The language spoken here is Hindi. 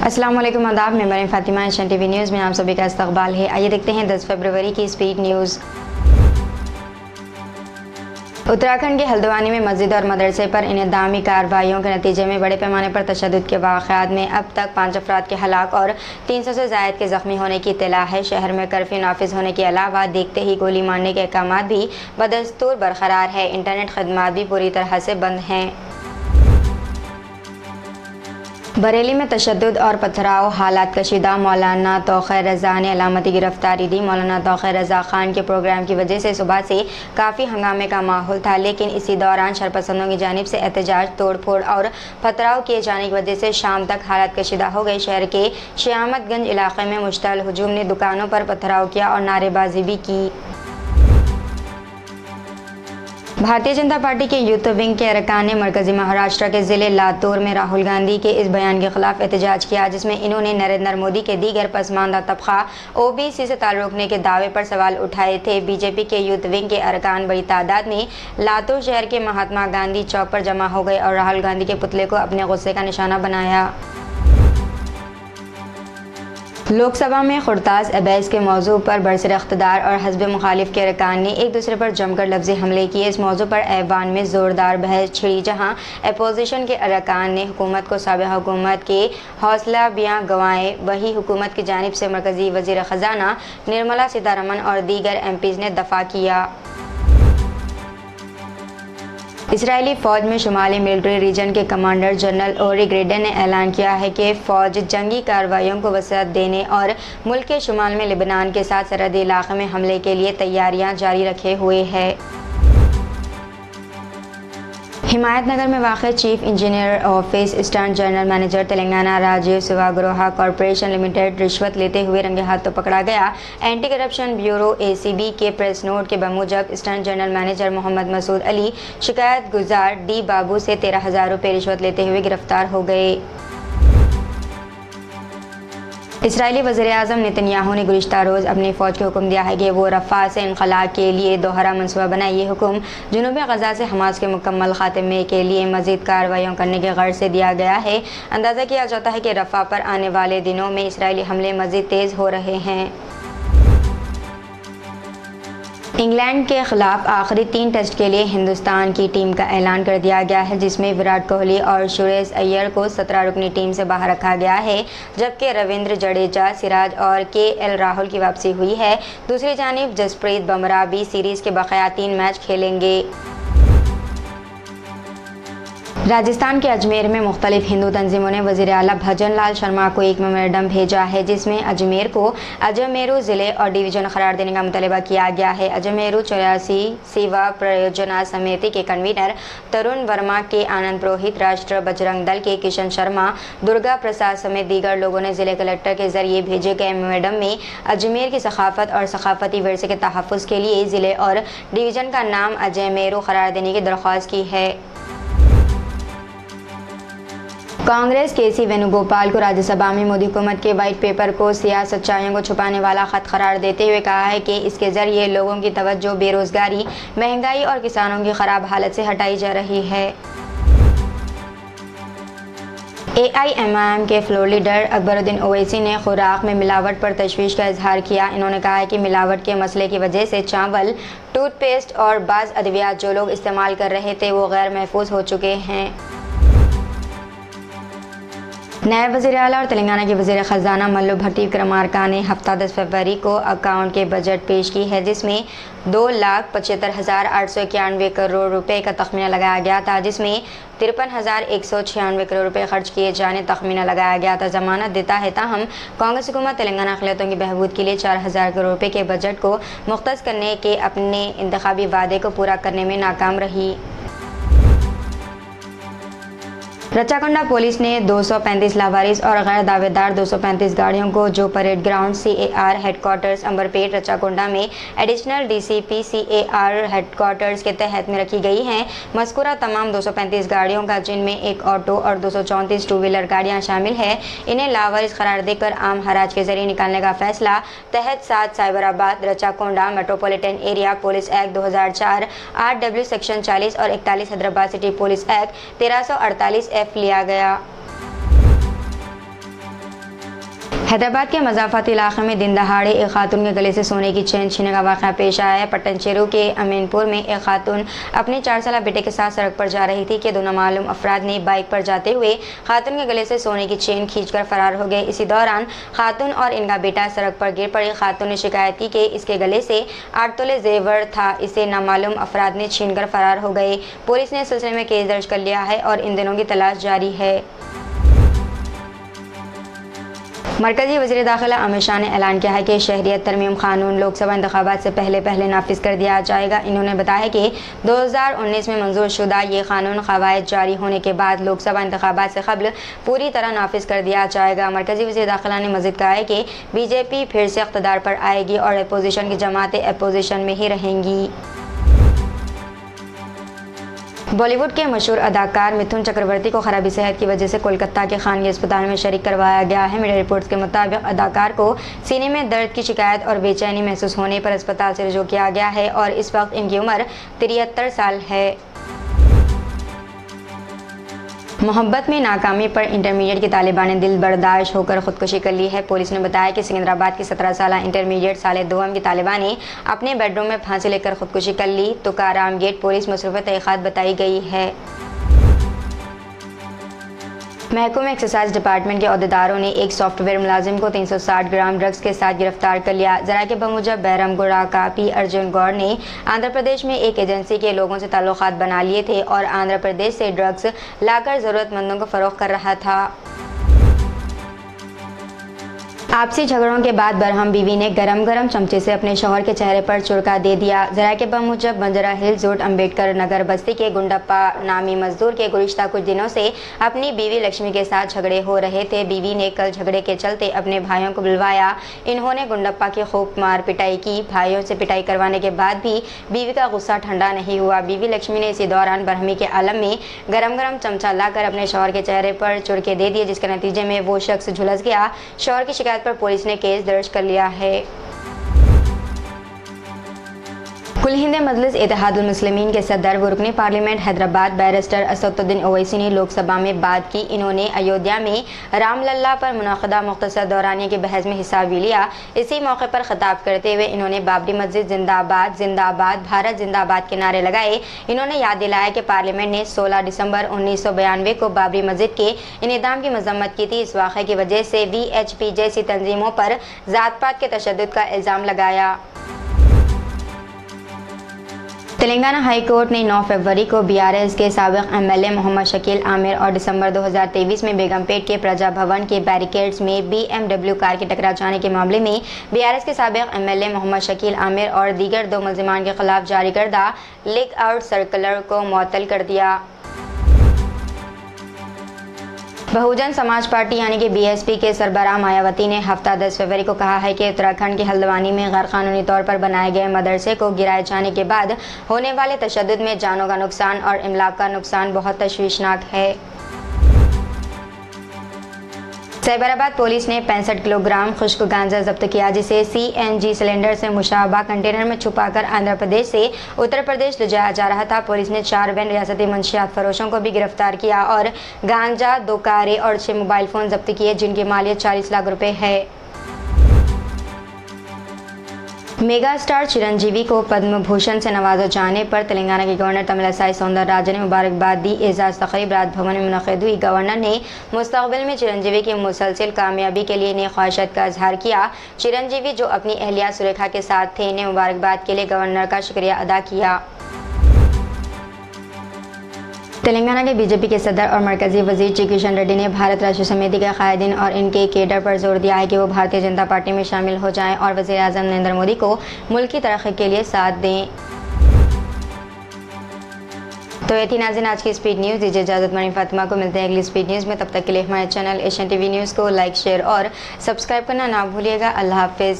अस्सलाम वालेकुम आदाब, मैं Maryam Fatima, Asian TV news में आप सभी का इस्तकबाल है। आइए देखते हैं 10 फरवरी की स्पीड न्यूज़। उत्तराखंड के हल्द्वानी में मस्जिद और मदरसे पर इनेदामी कार्रवाइयों के नतीजे में बड़े पैमाने पर तशद्दुद के वाक़यात में अब तक 5 अफराद के हलाक और 300 से ज़ायद के ज़ख्मी होने की इत्तला है। शहर में कर्फ्यू नाफिज होने के अलावा देखते ही गोली मारने के अहकामात भी बदस्तूर बरकरार है। इंटरनेट खदमात भी पूरी तरह से बंद हैं। बरेली में तशद्दुद और पथराव हालात कशीदा, मौलाना तौक़ीर रज़ा ने अलामती गिरफ्तारी दी। मौलाना तौक़ीर रज़ा खान के प्रोग्राम की वजह से सुबह से काफ़ी हंगामे का माहौल था, लेकिन इसी दौरान शरपसंदों की जानिब से एहतजाज, तोड़फोड़ और पथराव किए जाने की वजह से शाम तक हालात कशीदा हो गई। शहर के श्यामतगंज इलाके में मुश्तअल हुजूम ने दुकानों पर पथराव किया और नारेबाजी भी की। भारतीय जनता पार्टी के यूथ विंग के अरकान ने मरकजी महाराष्ट्र के ज़िले लातूर में राहुल गांधी के इस बयान के खिलाफ एहतजाज किया, जिसमें इन्होंने नरेंद्र मोदी के दीगर पसमानदा तबका ओबीसी से ताल्लुक़ रखने के दावे पर सवाल उठाए थे। बीजेपी के यूथ विंग के अरकान बड़ी तादाद में लातूर शहर के महात्मा गांधी चौक पर जमा हो गए और राहुल गांधी के पुतले को अपने गुस्से का निशाना बनाया। लोकसभा में खुर्ताज अबैस के मौजू पर बरसर इख्तिदार और हज़ब मुखालिफ के अरकान ने एक दूसरे पर जमकर लफ्ज़ी हमले किए। इस मौजू पर ऐवान में ज़ोरदार बहस छिड़ी, जहां अपोजिशन के अरकान ने हुकूमत को साबिक़ हुकूमत के हौसला बियाँ गंवाए, वही हुकूमत की जानिब से मरकज़ी वज़ीर ख़ज़ाना निर्मला सीतारमन और दीगर MPs ने दफ़ा किया। इसराइली फ़ौज में शुमाली मिलिट्री रीजन के कमांडर जनरल ओरी ग्रेडन ने ऐलान किया है कि फ़ौज जंगी कार्रवाइयों को वसअत देने और मुल्क के शुमाल में लिबनान के साथ सरहदी इलाक़े में हमले के लिए तैयारियां जारी रखे हुए है। हिमायतनगर में वाक़ chief engineer office eastern general manager Telangana Rajiv Swagruha corporation limited रिश्वत लेते हुए रंगे हाथों पकड़ा गया। एंटी करप्शन ब्यूरो ACB के प्रेस नोट के बमूजब eastern general manager Mohammed Masood Ali शिकायत गुजार D बाबू से 13,000 रुपये रिश्वत लेते हुए गिरफ्तार हो गए। इसराइली वज़ीर-ए-आज़म नेतन्याहू ने गुज़िश्ता रोज़ अपनी फ़ौज को हुक्म दिया है कि वो रफ़ा से इनख़ला के लिए दोहरा मनसूबा बनाए। ये हुक्म जनूबी गज़ा से हमास के मुकम्मल ख़ात्मे के लिए मज़ीद कार्रवाइयों करने के गर्ज़ से दिया गया है। अंदाज़ा किया जाता है कि रफ़ा पर आने वाले दिनों में इसराइली हमले मज़ीद तेज़ हो रहे हैं। इंग्लैंड के खिलाफ आखिरी 3 टेस्ट के लिए हिंदुस्तान की टीम का ऐलान कर दिया गया है, जिसमें विराट कोहली और सुरेश अय्यर को 17 रुकनी टीम से बाहर रखा गया है, जबकि रविंद्र जडेजा, सिराज और KL राहुल की वापसी हुई है। दूसरी जानिब जसप्रीत बुमराह भी सीरीज़ के बकाया 3 मैच खेलेंगे। राजस्थान के अजमेर में मुख्तलिफ हिंदू तंजीमों ने वज़ीर आला भजन लाल शर्मा को एक मेमोरेंडम भेजा है, जिसमें अजमेर को अजमेरू ज़िले और डिवीज़न करार देने का मुतालबा किया गया है। अजमेरू 84 सेवा परियोजना समिति के कन्वीनर तरुण वर्मा के आनंद पुरोहित, राष्ट्र बजरंग दल के किशन शर्मा, दुर्गा प्रसाद समेत दीगर लोगों ने ज़िले कलेक्टर के ज़रिए भेजे गए मेमोरेंडम में अजमेर की सकाफ़त और सकाफ़ती विरसे के तहफ़्फ़ुज़ के लिए ज़िले और डिवीज़न का नाम अजमेरू करार देने की दरख्वास्त की है। कांग्रेस KC वेणुगोपाल को राज्यसभा में मोदी हुकूमत के वाइट पेपर को सियाह सच्चाइयों को छुपाने वाला ख़त करार देते हुए कहा है कि इसके ज़रिए लोगों की तवज्जो बेरोज़गारी, महंगाई और किसानों की ख़राब हालत से हटाई जा रही है। AIMIM के फ्लोर लीडर अकबरुद्दीन ओवैसी ने खुराक में मिलावट पर तशवीश का इजहार किया। इन्होंने कहा है कि मिलावट के मसले की वजह से चावल, टूथपेस्ट और बाज़ अद्वियात जो लोग इस्तेमाल कर रहे थे वो गैर महफूज हो चुके हैं। नायब वज़ीर आला और तेलंगाना के वज़ीर ख़ज़ाना मल्लू भट्टी विक्रमार्का ने हफ्ता 10 फरवरी को अकाउंट के बजट पेश की है, जिसमें 2,75,891 करोड़ रुपए का तखमीना लगाया गया था, जिसमें 53,196 करोड़ रुपए खर्च किए जाने तखमीना लगाया गया था। ज़मानत देता है ताहम कांग्रेस हुकूमत तेलंगाना अक़लियतों की बहबूद के लिए 4,000 करोड़ रुपए के बजट को मुख्तस करने के अपने इंतखाबी वादे को पूरा करने में नाकाम रही। रचाकोंडा पुलिस ने 235 लावारिस और गैर दावेदार 235 गाड़ियों को जो parade ground CAR headquarters Amberpet Rachakonda में एडिशनल DCP CAR हेडक्वार्टर्स के तहत में रखी गई हैं। मज़कूरा तमाम 235 गाड़ियों का, जिनमें एक ऑटो और 234 टू व्हीलर गाड़ियां शामिल है, इन्हें लावारिस करार देकर आम हराज के जरिए निकालने का फैसला तहत 7 Cyberabad Rachakonda metropolitan area police act 2004 RW section 40 और 41 Hyderabad city police act 1348 F लिया गया। हैदराबाद के मजाफाती इलाके में दिन दहाड़े एक खातून के गले से सोने की चेन छीनने का वाक़या पेश आया है। पट्टन चेरू के अमीनपुर में एक खातून अपने 4 साल बेटे के साथ सड़क पर जा रही थी कि दो नामालूम अफराद ने बाइक पर जाते हुए खातून के गले से सोने की चेन खींचकर फरार हो गए। इसी दौरान खातून और इनका बेटा सड़क पर गिर पड़ी। खातून ने शिकायत की कि इसके गले से 8 तोले जेवर था, इसे नामालूम अफराद ने छीनकर फरार हो गए। पुलिस ने इस सिलसिले में केस दर्ज कर लिया है और इन दिनों की तलाश जारी है। मरकजी वज़ीर दाखिला अमित शाह ने ऐलान किया है कि शहरियत तरमीम कानून लोकसभा इंतखाबात से पहले नाफिज कर दिया जाएगा। इन्होंने बताया कि 2019 में मंजूर शुदा ये कानून कवायद जारी होने के बाद लोकसभा इंतखाबात से कबल पूरी तरह नाफिज कर दिया जाएगा। मरकजी वज़ीर दाखिला ने मज़ीद कहा है कि बीजेपी फिर से इक़्तिदार पर आएगी और अपोजिशन की जमातें अपोजिशन में ही रहेंगी। बॉलीवुड के मशहूर अदाकार मिथुन चक्रवर्ती को खराबी सेहत की वजह से कोलकाता के खानगी अस्पताल में शरीक करवाया गया है। मीडिया रिपोर्ट्स के मुताबिक अदाकार को सीने में दर्द की शिकायत और बेचैनी महसूस होने पर अस्पताल से रुजू किया गया है और इस वक्त इनकी उम्र 73 साल है। मोहब्बत में नाकामी पर इंटरमीडिएट की तालिबा ने दिल बर्दाश्त होकर खुदकुशी कर ली है। पुलिस ने बताया कि सिकंदराबाद की 17 साल इंटरमीडिएट साले दोम की तालिबा ने अपने बेडरूम में फांसी लेकर खुदकुशी कर ली। तुकाराम गेट पुलिस मसरूफ़ तहक़ीक़ात बताई गई है। महकूमा एक्साइज डिपार्टमेंट के अहदेदारों ने एक सॉफ्टवेयर मुलाजिम को 360 ग्राम ड्रग्स के साथ गिरफ्तार कर लिया। ज़रा के बमुजब बैरमगुड़ा का पी अर्जुन गौड़ ने आंध्र प्रदेश में एक एजेंसी के लोगों से ताल्लुकात बना लिए थे और आंध्र प्रदेश से ड्रग्स लाकर ज़रूरतमंदों को फ़रोख्त कर रहा था। आपसी झगड़ों के बाद बरहम बीवी ने गरम चमचे से अपने शौहर के चेहरे पर चुरका दे दिया। जरा के बमुजब बंजरा हिल्स रोड अम्बेडकर नगर बस्ती के गुंडप्पा नामी मजदूर के गुज़िश्ता कुछ दिनों से अपनी बीवी लक्ष्मी के साथ झगड़े हो रहे थे। बीवी ने कल झगड़े के चलते अपने भाइयों को बुलवाया। इन्होंने गुंडप्पा की खूब मार पिटाई की। भाइयों से पिटाई करवाने के बाद भी बीवी का गुस्सा ठंडा नहीं हुआ। बीवी लक्ष्मी ने इसी दौरान बरहमी के आलम में गरम चमचा लाकर अपने शौहर के चेहरे पर चुरके दे दिए, जिसके नतीजे में वो शख्स झुलस गया। शौहर की शिकायत पर पुलिस ने केस दर्ज कर लिया है। कुल हिंद मजलिस इत्तेहादुल मुस्लिमीन के सदर व रुकने पार्लियामेंट हैदराबाद बैरिस्टर असदुद्दीन ओवैसी ने लोकसभा में बात की। इन्होंने अयोध्या में रामलल्ला पर मुनक़दा मुख्तसर दौरानिया की बहस में हिस्सा भी लिया। इसी मौके पर खिताब करते हुए इन्होंने बाबरी मस्जिद जिंदाबाद जिंदाबाद भारत जिंदाबाद के नारे लगाए। इन्होंने याद दिलाया कि पार्लियामेंट ने 16 दिसंबर 1992 को बाबरी मस्जिद के इनेदाम की मजम्मत की थी। इस वाक़े की वजह से VHP जैसी तंजीमों पर ज़ात पात के तशद्दुद का इल्ज़ाम लगाया। तेलंगाना हाई कोर्ट ने 9 फरवरी को BRS के साबिक़ MLA मोहम्मद शकील आमिर और दिसंबर 2023 में बेगमपेट के प्रजा भवन के बैरिकेड्स में BMW कार के टकरा जाने के मामले में BRS के साबिक़ MLA मोहम्मद शकील आमिर और दीगर 2 मुल्ज़िमान के खिलाफ जारी करदा लीक आउट सर्कुलर को मुअत्तल कर दिया। बहुजन समाज पार्टी यानी कि BSP के सरबराह मायावती ने हफ्ता 10 फरवरी को कहा है कि उत्तराखंड के हल्द्वानी में गैर कानूनी तौर पर बनाए गए मदरसे को गिराए जाने के बाद होने वाले तशद्दुद में जानों का नुकसान और इमलाक का नुकसान बहुत तशवीशनाक है। साइबराबाद पुलिस ने 65 किलोग्राम खुश्क गांजा जब्त किया, जिसे CNG सिलेंडर से मुशाबा कंटेनर में छुपाकर आंध्र प्रदेश से उत्तर प्रदेश ले जाया जा रहा था। पुलिस ने 4 वैन रियासती मंशियात फरोशों को भी गिरफ्तार किया और गांजा, 2 कारें और 6 मोबाइल फ़ोन जब्त किए, जिनकी मालियत 40 लाख रुपए है। मेगा स्टार चिरंजीवी को पद्म भूषण से नवाजा जाने पर तेलंगाना के गवर्नर तमिलिसाई सौंदरराजन ने मुबारकबाद दी। एजाज़ तकरीब राजभवन में मुनक़िद हुई। गवर्नर ने मुस्तक़बिल में चिरंजीवी की मुसलसल कामयाबी के लिए नेक ख्वाहिशात का इजहार किया। चिरंजीवी जो अपनी अहलिया सुरेखा के साथ थे ने मुबारकबाद के लिए गवर्नर का शुक्रिया अदा किया। तेलंगाना के BJP के सदर और मरकजी वजीर जी किशन रेड्डी ने भारत राष्ट्रीय समिति के कायदीन और इनके केडर पर जोर दिया है कि वो भारतीय जनता पार्टी में शामिल हो जाएं और वज़ीर आज़म नरेंद्र मोदी को मुल्क की तरक्की के लिए साथ दें। तो ये थी नाज़रीन आज की स्पीड न्यूज़। दीजिए इजाज़त, मनी फातिमा को मिलते हैं अगली स्पीड न्यूज़ में। तब तक के लिए हमारे चैनल एशियन TV न्यूज़ को लाइक, शेयर और सब्सक्राइब करना ना भूलिएगा। अल्लाह हाफिज़।